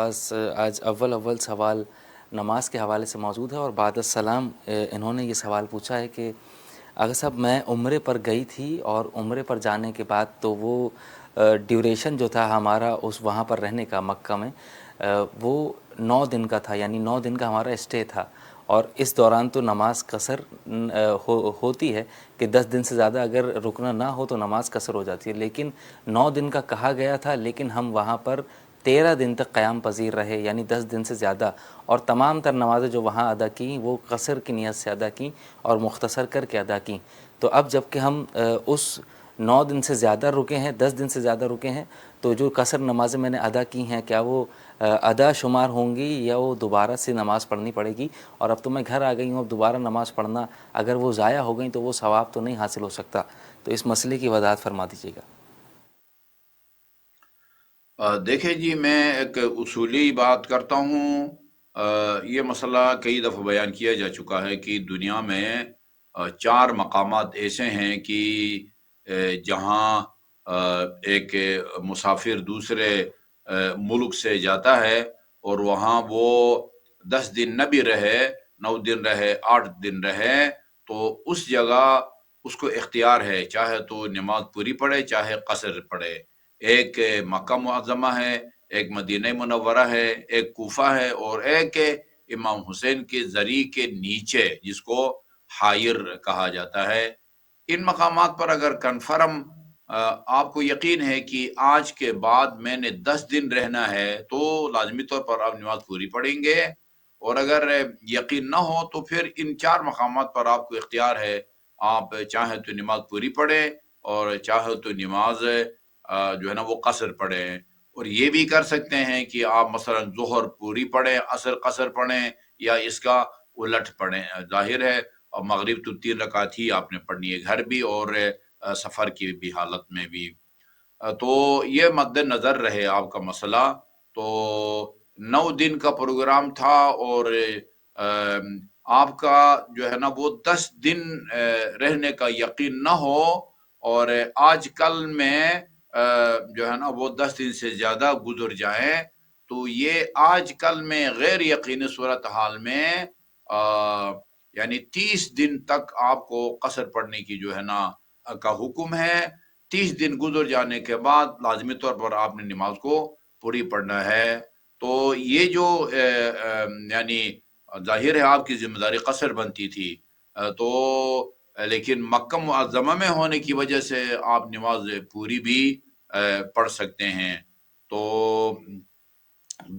بس آج اول سوال نماز کے حوالے سے موجود ہے، اور بعد السلام انہوں نے یہ سوال پوچھا ہے کہ اگر صاحب میں عمرے پر گئی تھی، اور عمرے پر جانے کے بعد تو وہ ڈیوریشن جو تھا ہمارا اس وہاں پر رہنے کا مکہ میں، وہ 9 دن کا تھا، یعنی 9 دن کا ہمارا اسٹے تھا، اور اس دوران تو نماز قصر ہوتی ہے کہ 10 دن سے زیادہ اگر رکنا نہ ہو تو نماز قصر ہو جاتی ہے، لیکن 9 دن کا کہا گیا تھا، لیکن ہم وہاں پر 13 دن تک قیام پذیر رہے، یعنی 10 دن سے زیادہ، اور تمام تر نمازیں جو وہاں ادا کیں وہ قصر کی نیت سے ادا کیں اور مختصر کر کے ادا کیں۔ تو اب جب کہ ہم اس 9 دن سے زیادہ رکے ہیں، 10 دن سے زیادہ رکے ہیں، تو جو قصر نمازیں میں نے ادا کی ہیں کیا وہ ادا شمار ہوں گی یا وہ دوبارہ سے نماز پڑھنی پڑے گی؟ اور اب تو میں گھر آ گئی ہوں، اب دوبارہ نماز پڑھنا اگر وہ ضائع ہو گئیں تو وہ ثواب تو نہیں حاصل ہو سکتا، تو اس مسئلے کی وضاحت فرما دیجیے گا۔ دیکھیں جی، میں ایک اصولی بات کرتا ہوں۔ یہ مسئلہ کئی دفعہ بیان کیا جا چکا ہے کہ دنیا میں 4 مقامات ایسے ہیں کہ جہاں ایک مسافر دوسرے ملک سے جاتا ہے اور وہاں وہ 10 دن نہ بھی رہے، 9 دن رہے، 8 دن رہے، تو اس جگہ اس کو اختیار ہے، چاہے تو نماز پوری پڑھے چاہے قصر پڑھے۔ ایک مکہ معظمہ ہے، ایک مدینہ منورہ ہے، ایک کوفہ ہے، اور ایک امام حسین کے زری کے نیچے جس کو حائر کہا جاتا ہے۔ ان مقامات پر اگر کنفرم آپ کو یقین ہے کہ آج کے بعد میں نے 10 دن رہنا ہے تو لازمی طور پر آپ نماز پوری پڑھیں گے، اور اگر یقین نہ ہو تو پھر ان 4 مقامات پر آپ کو اختیار ہے، آپ چاہے تو نماز پوری پڑھیں اور چاہے تو نماز جو ہے نا وہ قصر پڑھیں، اور یہ بھی کر سکتے ہیں کہ آپ مثلا ظہر پوری پڑھیں، عصر قصر پڑھیں، یا اس کا الٹ پڑھیں۔ ظاہر ہے اور مغرب تو 3 رکعت ہی آپ نے پڑھنی ہے، گھر بھی اور سفر کی بھی حالت میں بھی۔ تو یہ مد نظر رہے آپ کا مسئلہ۔ تو 9 دن کا پروگرام تھا، اور آپ کا جو ہے نا وہ 10 دن رہنے کا یقین نہ ہو، اور آج کل میں جو ہے نا وہ 10 دن سے زیادہ گزر جائیں، تو یہ آج کل میں غیر یقینی صورتحال میں یعنی 30 دن تک آپ کو قصر پڑھنے کی جو ہے نا کا حکم ہے۔ 30 دن گزر جانے کے بعد لازمی طور پر آپ نے نماز کو پوری پڑھنا ہے۔ تو یہ جو یعنی ظاہر ہے آپ کی ذمہ داری قصر بنتی تھی، تو لیکن مکہ معظمہ میں ہونے کی وجہ سے آپ نماز پوری بھی پڑھ سکتے ہیں۔ تو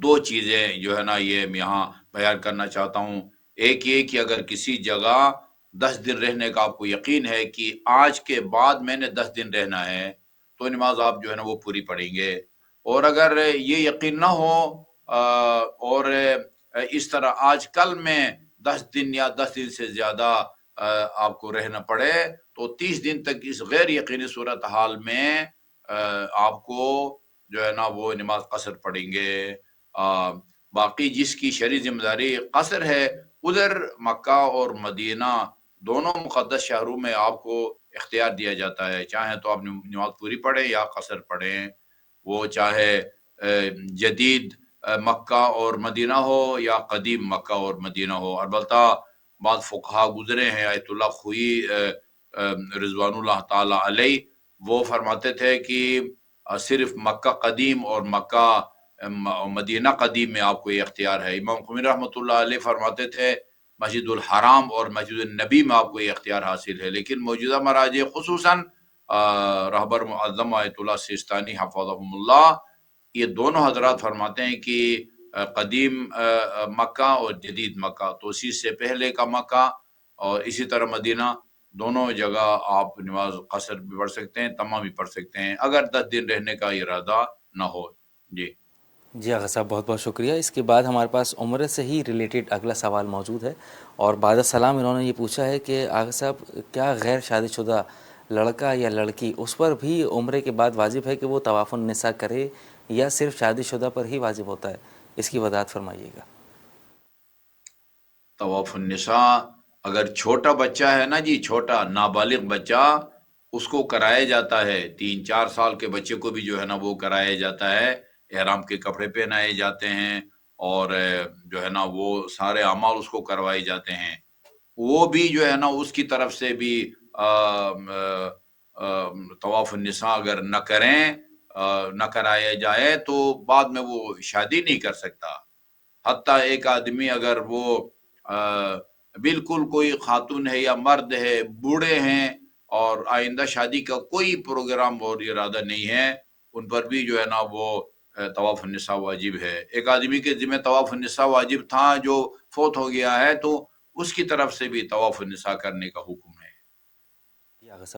2 چیزیں جو ہے نا یہ میں یہاں بیان کرنا چاہتا ہوں۔ ایک یہ کہ اگر کسی جگہ 10 دن رہنے کا آپ کو یقین ہے کہ آج کے بعد میں نے 10 دن رہنا ہے، تو نماز آپ جو ہے نا وہ پوری پڑھیں گے۔ اور اگر یہ یقین نہ ہو اور اس طرح آج کل میں 10 دن یا 10 دن سے زیادہ آپ کو رہنا پڑے، تو 30 دن تک اس غیر یقینی صورتحال میں آپ کو جو ہے نا وہ نماز قصر پڑھیں گے۔ باقی جس کی شرعی ذمہ داری قصر ہے، ادھر مکہ اور مدینہ دونوں مقدس شہروں میں آپ کو اختیار دیا جاتا ہے، چاہے تو آپ نماز پوری پڑھیں یا قصر پڑھیں، وہ چاہے جدید مکہ اور مدینہ ہو یا قدیم مکہ اور مدینہ ہو۔ البتہ بعض فقہا گزرے ہیں، آیت اللہ خوئی رضوان اللہ تعالی علیہ، وہ فرماتے تھے کہ صرف مکہ قدیم اور مکہ مدینہ قدیم میں آپ کو یہ اختیار ہے۔ امام خمینی رحمۃ اللہ علیہ فرماتے تھے مسجد الحرام اور مسجد النبی میں آپ کو یہ اختیار حاصل ہے، لیکن موجودہ مراجع خصوصاً رہبر معظم آیت اللہ سیستانی حفظہم اللہ، یہ دونوں حضرات فرماتے ہیں کہ قدیم مکہ اور جدید مکہ، تو اسی سے پہلے کا مکہ اور اسی طرح مدینہ، دونوں جگہ آپ نماز قصر بھی پڑھ سکتے ہیں، تمام بھی پڑھ سکتے ہیں اگر 10 دن رہنے کا ارادہ نہ ہو۔ جی آغا صاحب، بہت بہت شکریہ۔ اس کے بعد ہمارے پاس عمرے سے ہی ریلیٹڈ اگلا سوال موجود ہے، اور بعد السلام انہوں نے یہ پوچھا ہے کہ آغا صاحب کیا غیر شادی شدہ لڑکا یا لڑکی اس پر بھی عمرے کے بعد واجب ہے کہ وہ طواف النساء کرے، یا صرف شادی شدہ پر ہی واجب ہوتا ہے؟ اس کی وضاحت فرمائیے گا۔ طواف النساء اگر چھوٹا بچہ ہے نا جی، چھوٹا نابالغ بچہ، اس کو کرایا جاتا ہے، 3-4 سال کے بچے کو بھی جو ہے نا وہ کرایا جاتا ہے۔ احرام کے کپڑے پہنائے جاتے ہیں اور جو ہے نا وہ سارے اعمال اس کو کروائے جاتے ہیں، وہ بھی جو ہے نا اس کی طرف سے بھی طواف النساء اگر نہ کریں، نہ کرایا جائے تو بعد میں وہ شادی نہیں کر سکتا۔ حتیٰ ایک آدمی اگر وہ بالکل کوئی خاتون ہے یا مرد ہے، بوڑھے ہیں اور آئندہ شادی کا کوئی پروگرام اور ارادہ نہیں ہے، ان پر بھی جو ہے نا وہ طواف النساء واجب ہے۔ ایک آدمی کے ذمہ طواف النساء واجب تھا جو فوت ہو گیا ہے، تو اس کی طرف سے بھی طواف النساء کرنے کا حکم ہے۔ اگر